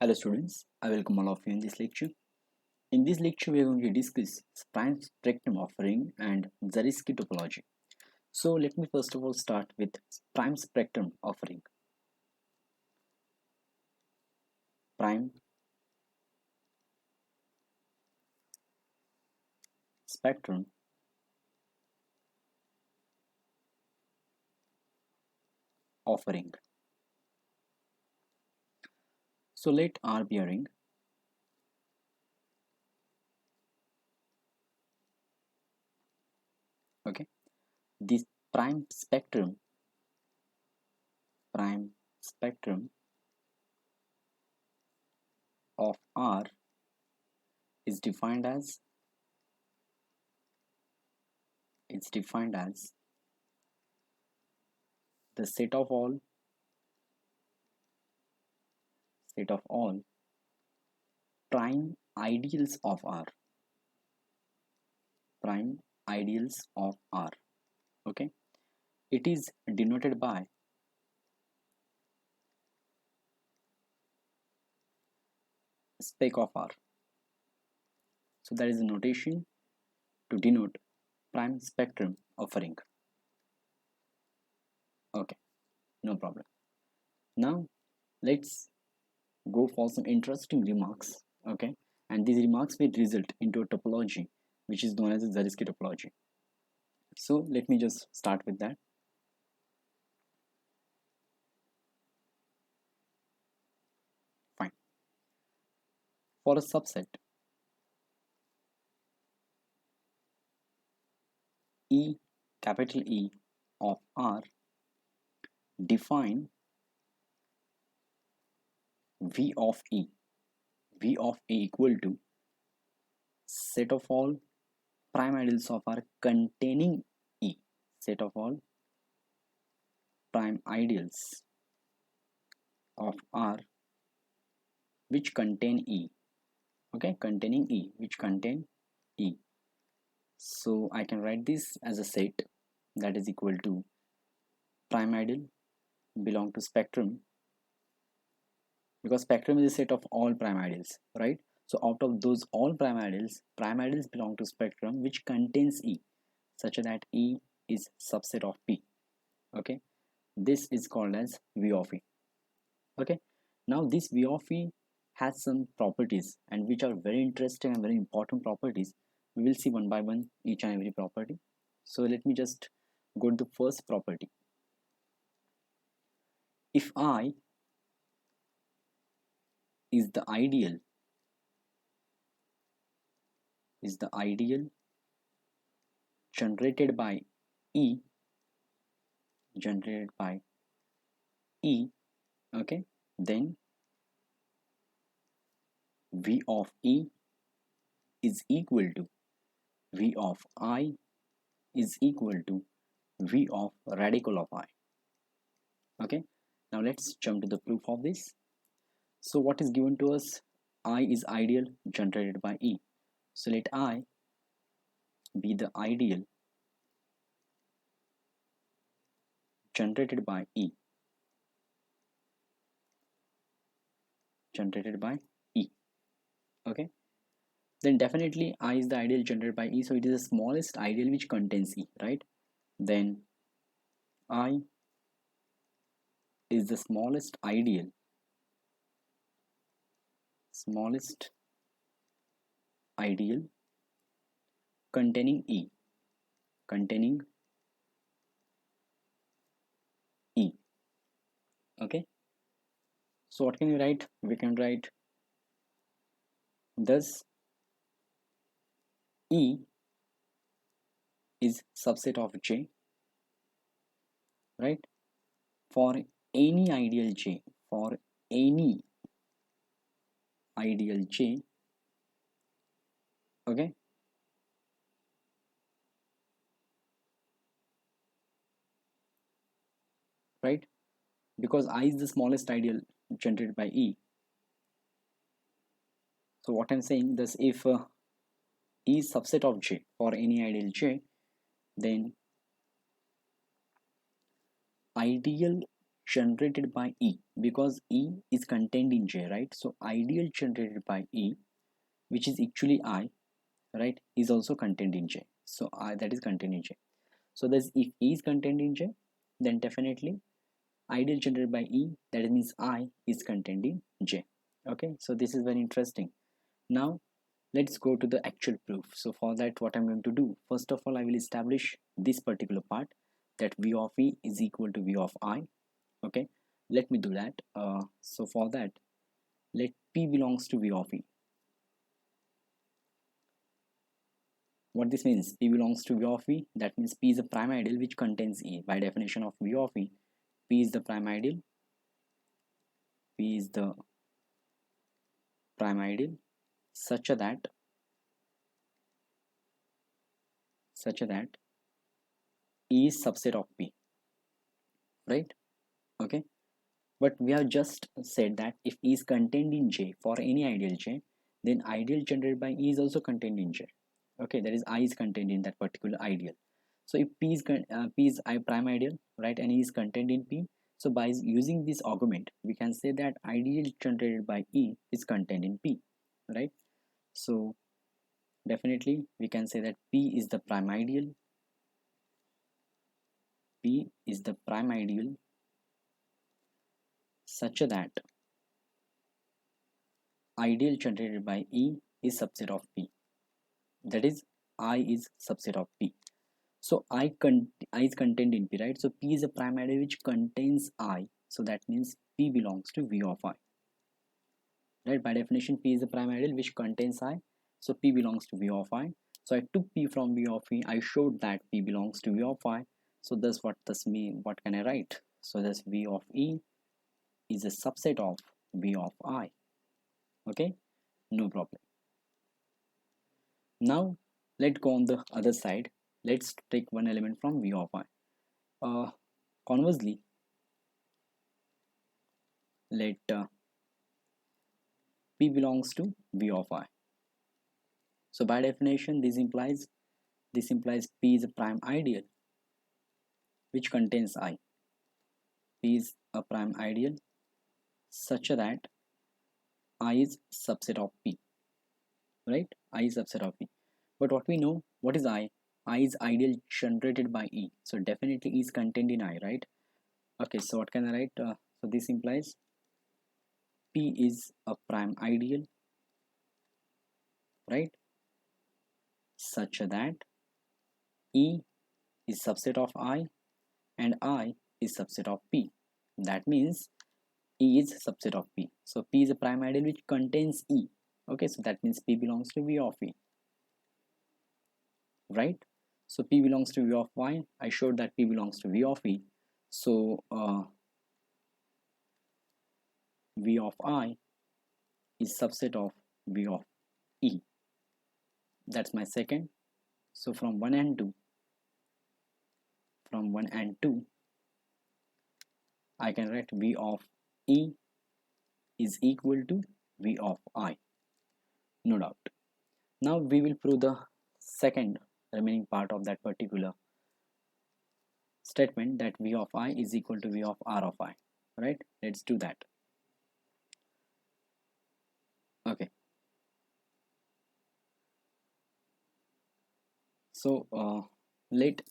Hello students, I welcome all of you in this lecture. In this lecture, we are going to discuss prime spectrum offering and Zariski topology. So let me first of all start with prime spectrum offering. Prime spectrum offering. So let R be a ring. Okay, this prime spectrum of R is defined as the set of all prime ideals of R. Prime ideals of R. Okay, it is denoted by spec of R. So that is the notation to denote prime spectrum offering. Okay, no problem. Now let's go for some interesting remarks. Okay, and these remarks will result into a topology which is known as the Zariski topology. So let me just start with that. Fine. For a subset E, capital E of R, define V of E. V of E equal to set of all prime ideals of R containing E. Set of all prime ideals of R which contain E. Okay, containing E, which contain E. So I can write this as a set that is equal to prime ideal belong to spectrum, because spectrum is a set of all prime ideals, right? So out of those all prime ideals belong to spectrum which contains E, such that E is subset of P. Okay, this is called as V of E. Okay, now this V of E has some properties and which are very interesting and very important properties. We will see one by one each and every property. So let me just go to the first property. If I is the ideal generated by E, okay, then V of E is equal to V of I is equal to V of radical of I. Okay, now let's jump to the proof of this. So what is given to us? I is ideal generated by E. So let I be the ideal generated by E. Okay, then definitely I is the ideal generated by E, so it is the smallest ideal which contains E, right? Then I is the smallest ideal containing E. Okay, so what can you write? We can write thus E is subset of J, right? For any ideal J, okay, right? Because I is the smallest ideal generated by E. So what I'm saying, thus if E is subset of J for any ideal J, then ideal generated by E, because E is contained in J, right? So ideal generated by E, which is actually I, right, is also contained in J. So I, that is contained in J. So this, if E is contained in J, then definitely ideal generated by E, that means I is contained in J. Okay, so this is very interesting. Now let's go to the actual proof. So for that, what I'm going to do, first of all, I will establish this particular part, that V of E is equal to V of I. Okay, let me do that. So for that, let P belongs to V of E. What this means, P belongs to V of E, that means P is a prime ideal which contains E. By definition of V of E, P is the prime ideal, P is the prime ideal such that E is subset of P, right? Okay, but we have just said that if E is contained in J for any ideal J, then ideal generated by E is also contained in J. Okay, that is I is contained in that particular ideal. So if P is I prime ideal, right, and E is contained in P, so by using this argument, we can say that ideal generated by E is contained in P, right? So definitely we can say that P is the prime ideal. P is the prime ideal such that ideal generated by E is subset of P. That is, I is subset of P. So I is contained in P, right? So P is a prime ideal which contains I. So that means P belongs to V of I. Right? By definition, P is a prime ideal which contains I. So P belongs to V of I. So I took P from V of E. I showed that P belongs to V of I. So thus what does mean? What can I write? So thus V of E is a subset of V of I. Okay, no problem. Now let's go on the other side. Let's take one element from V of I. Conversely, let P belongs to V of I. So by definition, this implies P is a prime ideal which contains I. P is a prime ideal such that I is subset of P, right? I is subset of P. But what we know, what is I? I is ideal generated by E. So definitely E is contained in I, right? Okay, so what can I write? So this implies P is a prime ideal, right? Such that E is subset of I and I is subset of P. That means E is subset of P. So P is a prime ideal which contains E. Okay, so that means P belongs to V of E, right? So P belongs to V of Y. I showed that P belongs to V of E. So V of I is subset of V of E. That's my second. So from 1 and 2, I can write V of E is equal to V of I. No doubt. Now we will prove the second remaining part of that particular statement, that V of I is equal to V of R of I, right? Let's do that. Okay, so let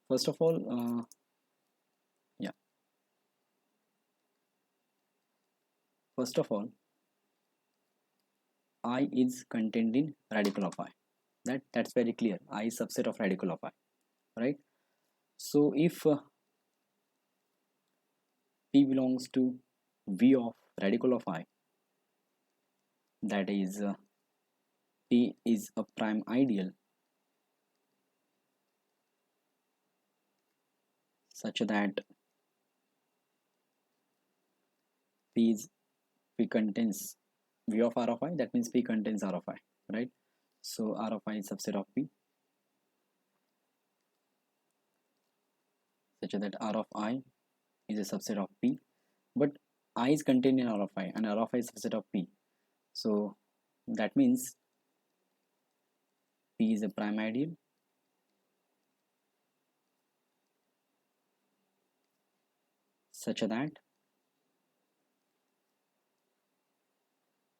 first of all yeah first of all, I is contained in radical of I. That's very clear. I is subset of radical of I, right? So if P belongs to V of radical of I, that is P is a prime ideal such that P contains V of R of I, that means P contains R of I, right? So R of I is subset of P such that R of I is a subset of P, but I is contained in R of I and R of I is subset of P. So that means P is a prime ideal such that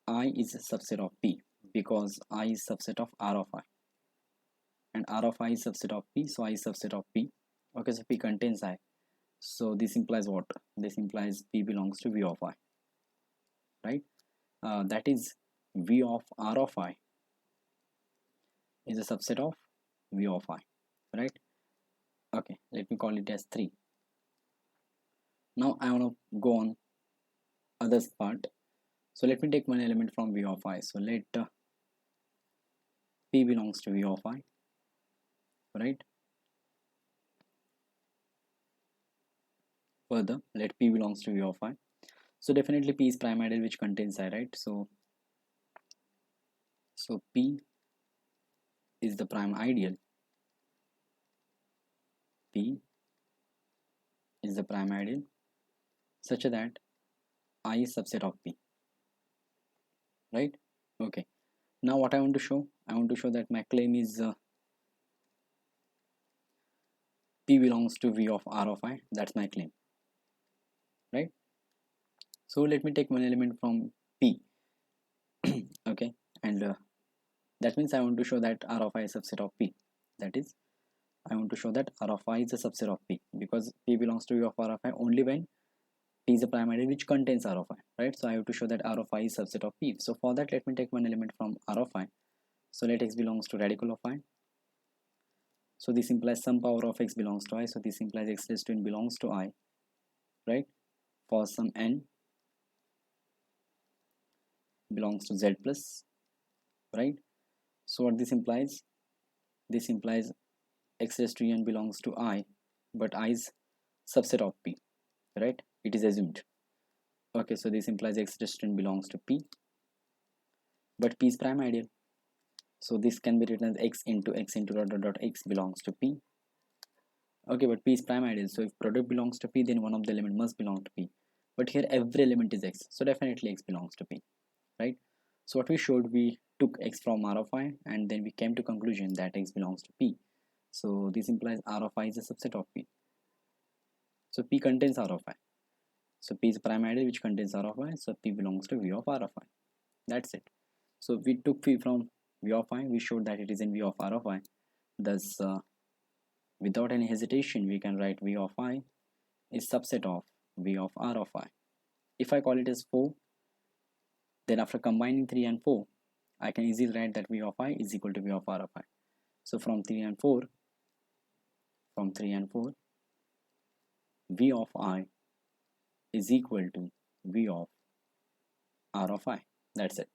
I is a subset of P, because I is subset of R of I, and R of I is subset of P, so I is subset of P. Okay, so P contains I. So this implies what? This implies P belongs to V of I, right? That is V of R of I is a subset of V of I, right? Okay, let me call it as 3. Now I want to go on other part. So let me take one element from V of I. So let P belongs to V of I, right? Further, let P belongs to V of I. So definitely P is prime ideal which contains I, right? So P is the prime ideal. P is the prime ideal such that I is subset of P, right? Okay. Now what I want to show? I want to show that my claim is P belongs to V of R of I. That's my claim, right? So let me take one element from P. Okay, and that means I want to show that R of I is a subset of P. That is, I want to show that R of I is a subset of P, because P belongs to V of R of I only when P is a prime ideal which contains R of I, right? So I have to show that R of I is a subset of P. So for that, let me take one element from R of I. So let X belongs to radical of I. So this implies some power of X belongs to I. So this implies X raised to n belongs to I, right? For some n belongs to Z plus, right? So what this implies? This implies X raised to n belongs to I, but I is subset of P, right? It is assumed. Okay, so this implies X raised to n belongs to P, but P is prime ideal. So this can be written as X into dot X belongs to P. Okay, but P is prime ideal. So if product belongs to P, then one of the element must belong to P. But here every element is X, so definitely X belongs to P, right? So what we showed, we took X from R of I, and then we came to conclusion that X belongs to P. So this implies R of I is a subset of P. So P contains R of I. So P is a prime ideal which contains R of I. So P belongs to V of R of I. That's it. So we took P from V of I. We showed that it is in V of R of I. Thus, without any hesitation, we can write V of I is subset of V of R of I. If I call it as 4, then after combining 3 and 4, I can easily write that V of I is equal to V of R of I. So from 3 and 4, V of I is equal to V of R of I. That's it.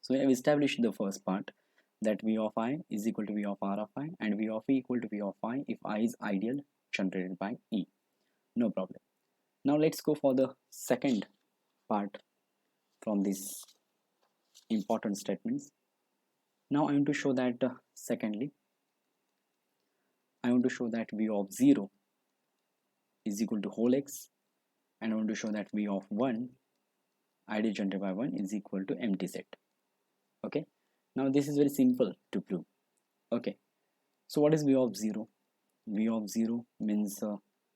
So we have established the first part, that V of I is equal to V of R of I, and V of E equal to V of I if I is ideal generated by E. No problem. Now let's go for the second part from these important statements. Now I want to show that secondly, I want to show that V of 0 is equal to whole X, and I want to show that V of 1 ideal generated by 1 is equal to empty set. Okay, now this is very simple to prove. Okay, so what is V of 0? V of 0 means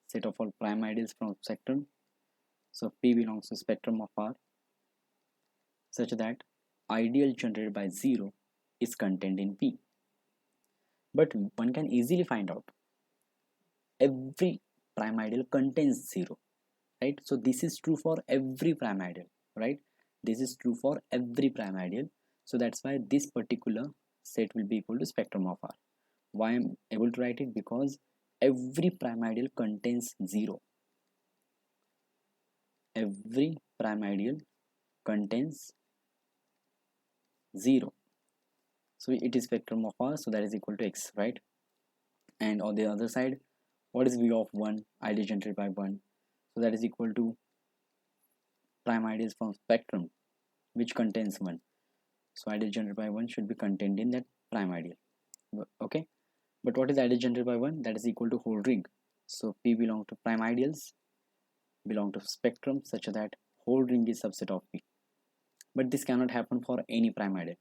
set of all prime ideals from spectrum. So P belongs to spectrum of R such that ideal generated by 0 is contained in P. But one can easily find out every prime ideal contains 0, right? So this is true for every prime ideal, right? This is true for every prime ideal. So that's why this particular set will be equal to spectrum of R. Why I'm able to write it? Because every prime ideal contains 0. Every prime ideal contains 0. So it is spectrum of R, so that is equal to X, right? And on the other side, what is V of 1 ideal generated by 1? So that is equal to prime ideals from spectrum which contains 1. So ideal generated by 1 should be contained in that prime ideal. Okay, but what is ideal generated by 1? That is equal to whole ring. So P belong to prime ideals belong to spectrum such that whole ring is subset of P. But this cannot happen for any prime ideal.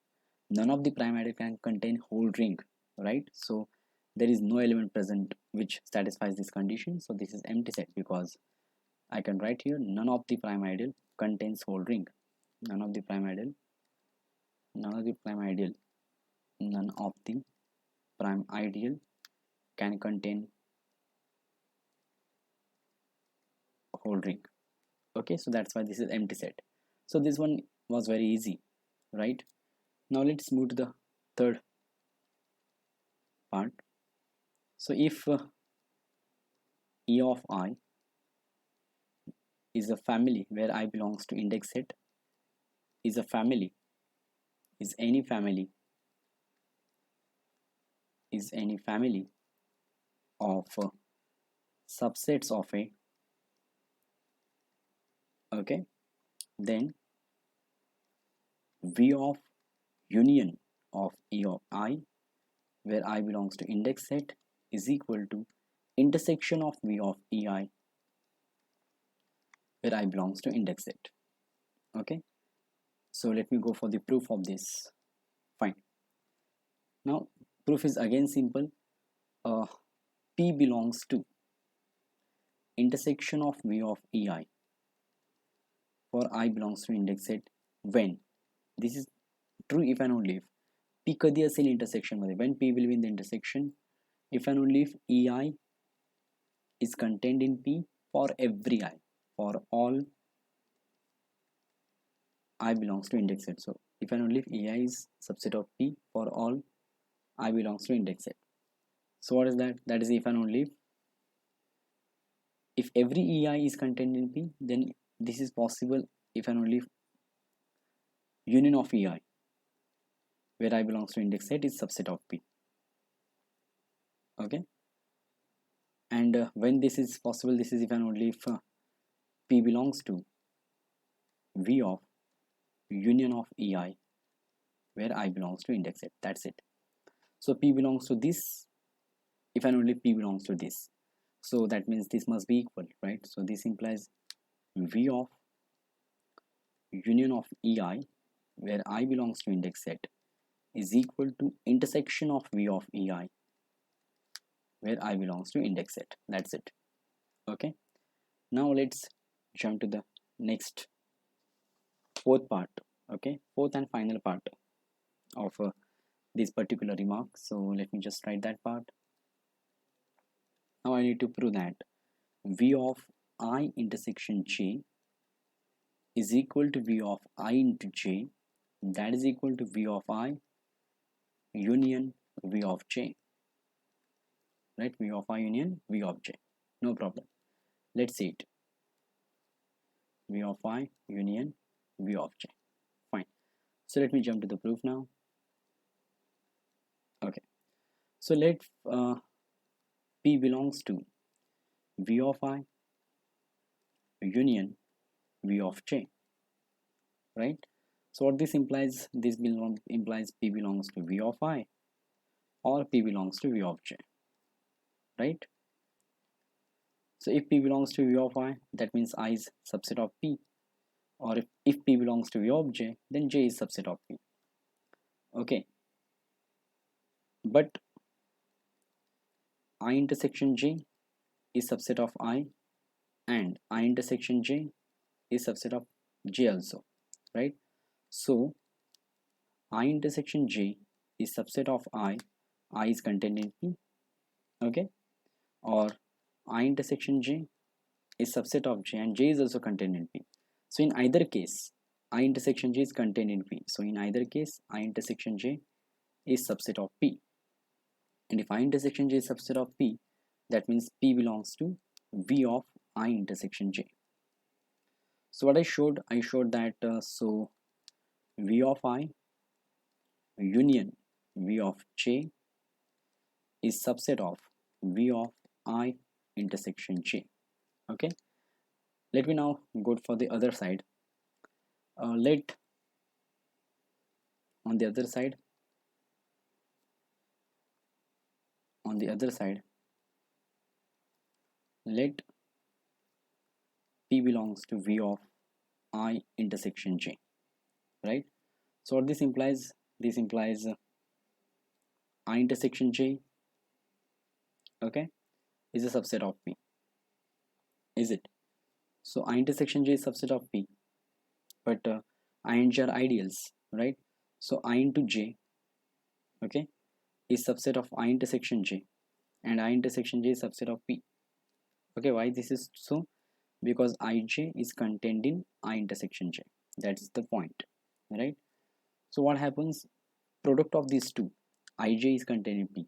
None of the prime ideal can contain whole ring, right? So there is no element present which satisfies this condition. So this is empty set, because I can write here none of the prime ideal contains whole ring. None of the prime ideal, none of the prime ideal, none of the prime ideal can contain whole ring. Okay, so that's why this is empty set. So this one was very easy, right? Now let's move to the third part. So if E of I is a family where I belongs to index set, is a family, is any family, is any family of subsets of A, okay, then V of union of E of I, where I belongs to index set, is equal to intersection of V of EI, where I belongs to index set. Okay, so let me go for the proof of this. Fine. Now proof is again simple. P belongs to intersection of V of EI for I belongs to index set when this is true if and only if P कधी असेल intersection मध्ये, when P will be in the intersection, if and only if EI is contained in P for every I, for all I belongs to index set. So if and only if EI is subset of P for all I belongs to index set. So what is that? That is if and only if every EI is contained in P, then this is possible if and only if union of EI where I belongs to index set is subset of P. Okay, and when this is possible, this is if and only if P belongs to V of union of EI where I belongs to index set. That's it. So P belongs to this if and only P belongs to this. So that means this must be equal, right? So this implies V of union of EI where I belongs to index set is equal to intersection of V of EI where I belongs to index set. That's it. Okay, now let's jump to the next fourth part. Okay, fourth and final part of this particular remark. So let me just write that part. Now I need to prove that V of I intersection J is equal to V of I into J, that is equal to V of I union V of J, right? V of I union V of J, no problem. Let's see it. V of I union V of J. Fine. So let me jump to the proof now. Okay. So let P belongs to V of I union V of J, right? So what this implies, this implies P belongs to V of I or P belongs to V of J, right? So if P belongs to V of I, that means I is subset of P, or if P belongs to V of J, then J is subset of P. Okay, but I intersection J is subset of I and I intersection J is subset of J also, right? So I intersection J is subset of I is contained in P, okay, or I intersection J is subset of J and J is also contained in P. So in either case, I intersection J is contained in P. So in either case, I intersection J is subset of P. And if I intersection J is subset of P, that means P belongs to V of I intersection J. So what I showed that so V of I union V of J is subset of V of I intersection J. Okay, let me now go for the other side. Let on the other side let P belongs to V of I intersection J, right? So what this implies I intersection J, okay, is a subset of P, is it? So I intersection J is subset of P, but I and J are ideals, right? So I into J, okay, is subset of I intersection J, and I intersection J is subset of P. Okay, why this is so? Because Ij is contained in I intersection J. That's the point, right? So what happens? Product of these two, Ij is contained in P.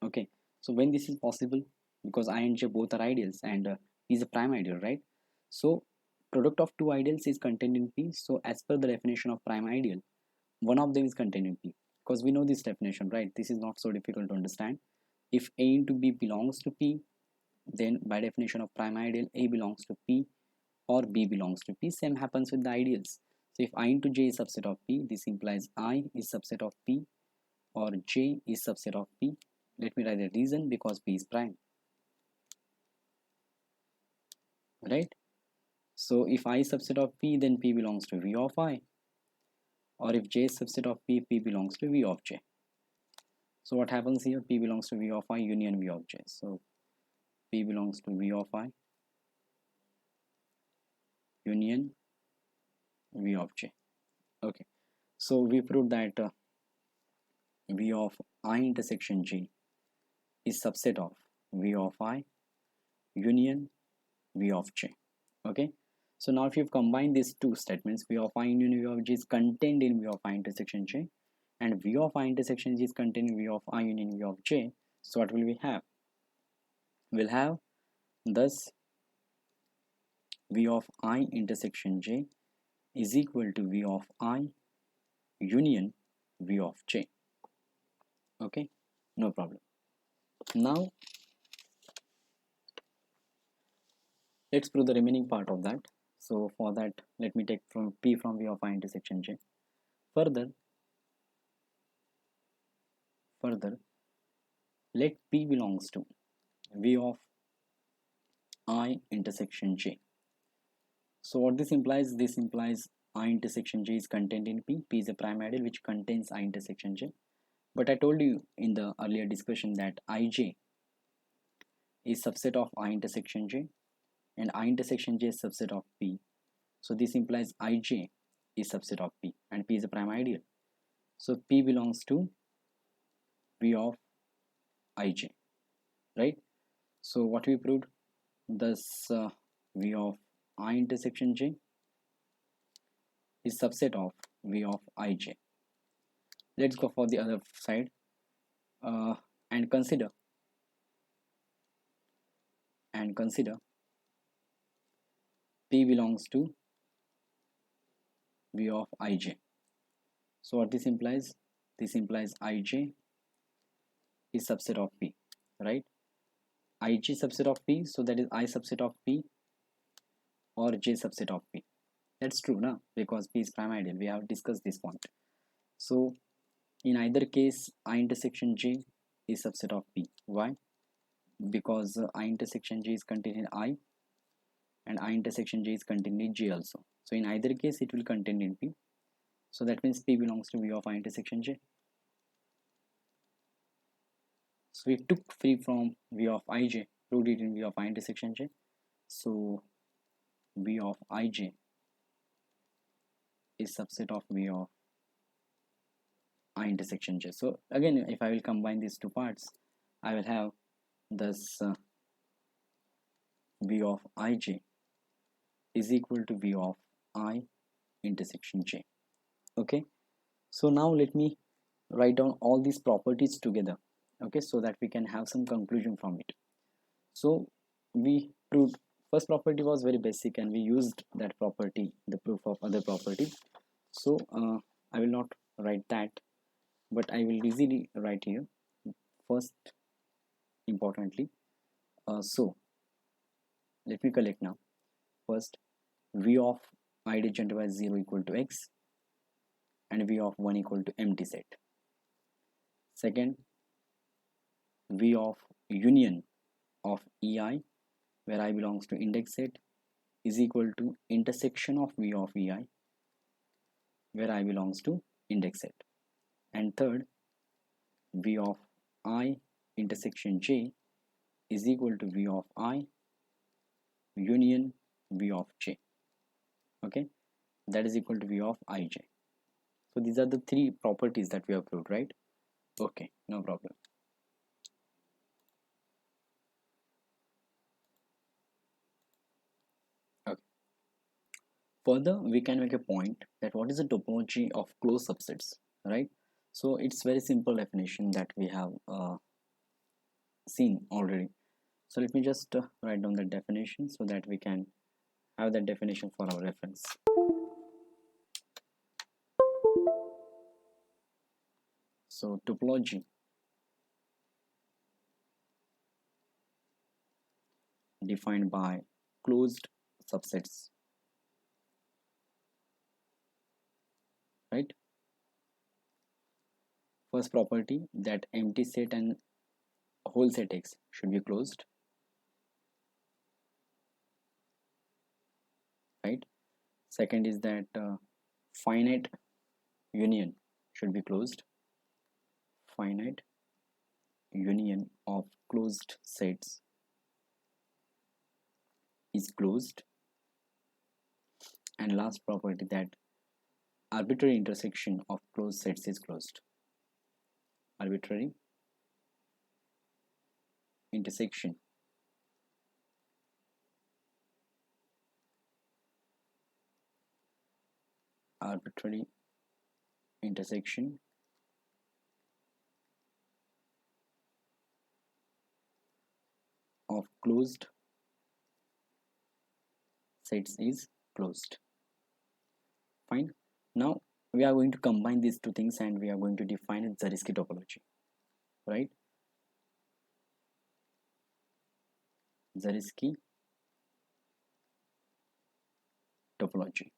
Okay, so when this is possible, because I and J both are ideals, and P is a prime ideal, right? So product of two ideals is contained in P. So as per the definition of prime ideal, one of them is contained in P, because we know this definition, right? This is not so difficult to understand. If A into B belongs to P, then by definition of prime ideal, A belongs to P or B belongs to P. Same happens with the ideals. So if I into J is subset of P, this implies I is subset of P or J is subset of P. Let me write the reason: because P is prime, right? So if I is subset of P, then P belongs to V of I, or if J is subset of P, P belongs to V of J. So what happens here? P belongs to V of I union V of J. So P belongs to V of I union V of J. Okay, so we proved that V of I intersection J is subset of V of I union V of J. Okay, so now if you've combined these two statements, V of I union V of J is contained in V of I intersection J, and V of I intersection J is contained in V of I union V of J. So what will we have? We'll have thus V of I intersection J is equal to V of I union V of J. Okay, no problem. Now let's prove the remaining part of that. So for that, let me take from P from V of I intersection J. Further, let P belongs to V of I intersection J. So what this implies? This implies I intersection J is contained in P. P is a prime ideal which contains I intersection J. But I told you in the earlier discussion that Ij is subset of I intersection J, and I intersection J is subset of P. So this implies Ij is subset of P, and P is a prime ideal. So P belongs to V of Ij, right? So what we proved? Thus V of I intersection J is subset of V of Ij. Let's go for the other side uh, and consider P belongs to V of Ij. So what this implies? This implies Ij is subset of P, right? Ij subset of P, so that is I subset of P or J subset of P. That's true now, because P is prime ideal. We have discussed this point. So in either case, I intersection J is subset of P. Why? Because I intersection J is contained in I, and I intersection J is contained in J also. So in either case, it will contain in P. So that means P belongs to V of I intersection J. So we took free from V of Ij, proved it in V of I intersection J. So V of Ij is subset of V of I intersection J. So again, if I will combine these two parts, I will have this V of Ij is equal to V of I intersection J. Okay, so now let me write down all these properties together, okay, so that we can have some conclusion from it. So we proved first property was very basic, and we used that property, the proof of other property. So I will not write that, but I will easily write here first importantly. So let me collect now. First, V of I degenerate by 0 equal to x, and V of 1 equal to empty set. Second, V of union of EI, where I belongs to index set, is equal to intersection of V of EI, where I belongs to index set. And third, V of I intersection J is equal to V of I union v of j. Okay, that is equal to v of ij. So these are the three properties that we have proved, right? Okay, no problem. Okay. Further, we can make a point that what is the topology of closed subsets, right? So it's very simple definition that we have seen already. So let me just write down the definition so that we can have that definition for our reference. So topology defined by closed subsets, right? First property, that empty set and whole set X should be closed, right? Second is that finite union should be closed. Finite union of closed sets is closed. And last property, that arbitrary intersection of closed sets is closed. Arbitrary intersection arbitrary intersection of closed sets is closed. Fine. Now we are going to combine these two things and we are going to define a Zariski topology, right? Zariski topology.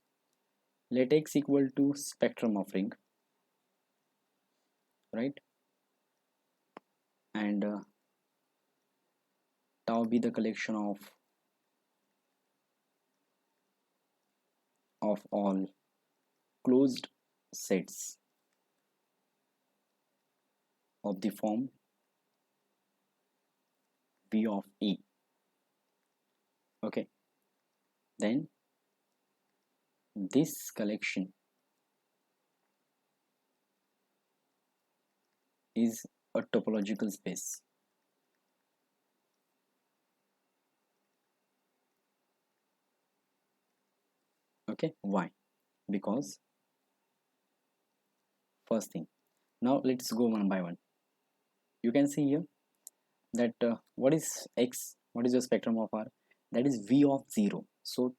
Let X equal to spectrum of ring, right? And tau be the collection of all closed sets of the form V of E. Okay, then this collection is a topological space. Okay, why? Because first thing, now let's go one by one. You can see here that what is X, what is the spectrum of R? That is V of 0. So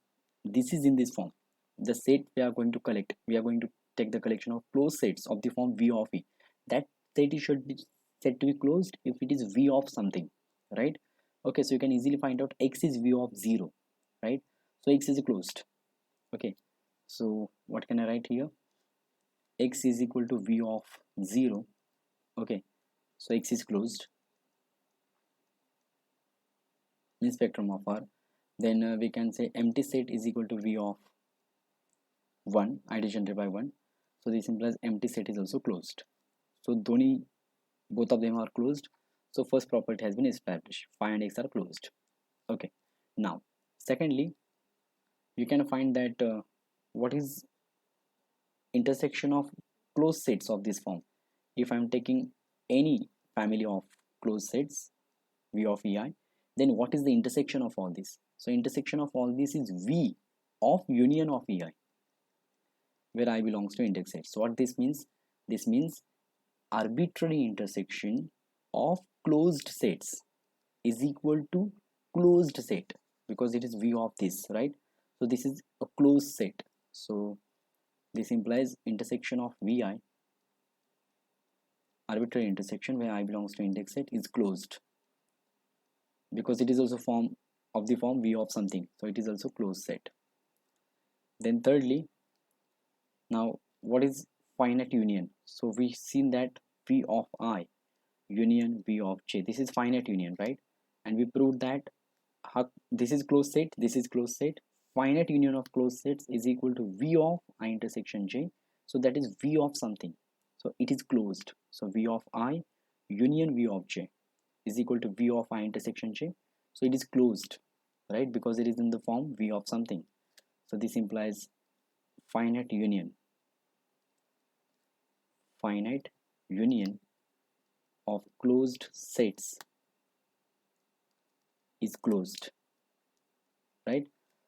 this is in this form. The set we are going to collect, we are going to take the collection of closed sets of the form V of E. That set should be said to be closed if it is V of something, right? Okay, so you can easily find out X is V of 0, right? So X is closed. Okay, so what can I write here? X is equal to V of 0. Okay, so X is closed in spectrum of R. Then we can say empty set is equal to V of 1, ID generated by 1. So this implies empty set is also closed. So both of them are closed. So first property has been established. Phi and X are closed. Okay. Now, secondly, you can find that what is intersection of closed sets of this form. If I am taking any family of closed sets, V of EI, then what is the intersection of all this? So intersection of all this is V of union of EI, where I belongs to index set. So what this means? This means arbitrary intersection of closed sets is equal to closed set, because it is V of this, right? So this is a closed set. So this implies intersection of Vi, arbitrary intersection where I belongs to index set, is closed, because it is also form of the form V of something, so it is also closed set. Then thirdly, now what is finite union? So we seen that V of I union V of J, this is finite union, right? And we proved that this is closed set, this is closed set. Finite union of closed sets is equal to V of I intersection J. So that is V of something, so it is closed. So V of I union V of J is equal to V of I intersection J, so it is closed. right? Because it is in the form V of something. So this implies finite union, finite union of closed sets is closed, right?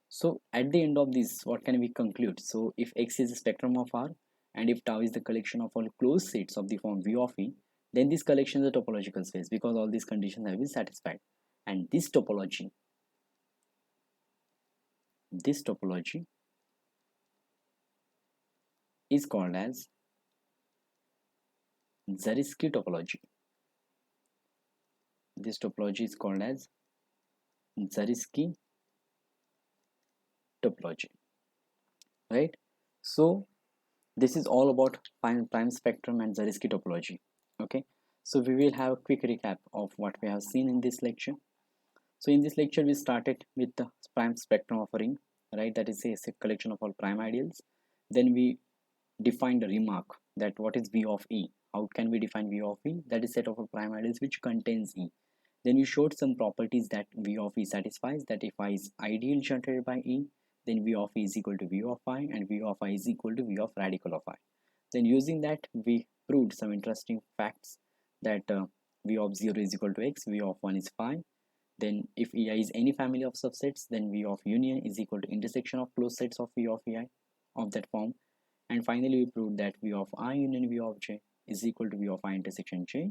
So at the end of this, what can we conclude? So if X is a spectrum of R and if tau is the collection of all closed sets of the form V of E, then this collection is a topological space because all these conditions have been satisfied. And this topology is called as Zariski topology. This topology is called as Zariski topology, right? So this is all about prime spectrum and Zariski topology. Okay, so we will have a quick recap of what we have seen in this lecture. So in this lecture we started with the prime spectrum of a ring, right? That is a collection of all prime ideals. Then we defined a remark that what is V of E. How can we define V of E? That is set of all prime ideals which contains E. Then we showed some properties that V of E satisfies, that if I is ideal generated by E, then V of E is equal to V of I and V of I is equal to V of radical of I. Then using that we proved some interesting facts that V of 0 is equal to X, V of 1 is phi. Then if EI is any family of subsets, then V of union is equal to intersection of closed sets of V of EI of that form. And finally we proved that V of I union V of J is equal to V of I intersection J,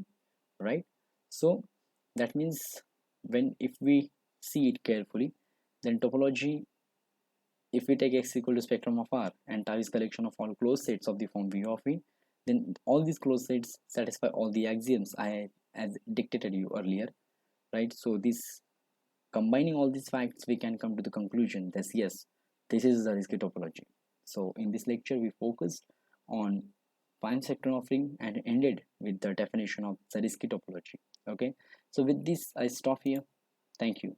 right? So that means when if we see it carefully, then topology, if we take X equal to spectrum of R and tau is collection of all closed sets of the form V of E, then all these closed sets satisfy all the axioms I as dictated you earlier, right? So this combining all these facts, we can come to the conclusion that yes, this is the Zariski topology. So in this lecture, we focused on prime spectrum of ring and ended with the definition of Zariski topology. Okay, so with this, I stop here. Thank you.